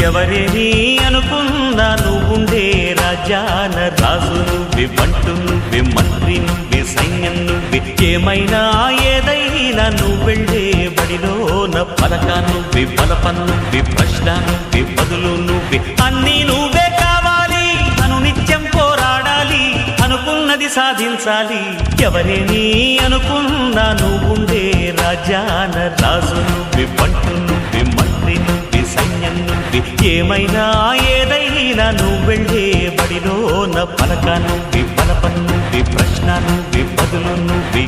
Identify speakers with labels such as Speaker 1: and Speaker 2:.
Speaker 1: ఎవరేని అనుకున్నా నువ్వుండే రాజ్యాన రాజు నువ్వే, బంటు నువ్వే, మంత్రి నువ్వే, సైన్యం నువ్వే, ఏమైనా ఏదైనా నువ్వెళ్ళే బడిలోన పలక నువ్వే, బలపం నువ్వే, ప్రశ్న నువ్వే, బదులు నువ్వే, అన్నీ నువ్వే కావాలి. నిత్యం పోరాడాలి, అనుకున్నది సాధించాలి. ఎవరేని అనుకున్నా నువ్వుండే రాజ్యాన రాజు నువ్వే, బంటు నువ్వే, మంత్రి నువ్వే, సైన్యం నువ్వే, ఏమైనా ఏదైనా నువ్వెళ్ళే బడిలోన పలక నువ్వే, బలపం నువ్వే, ప్రశ్న నువ్వే, బదులు నువ్వే.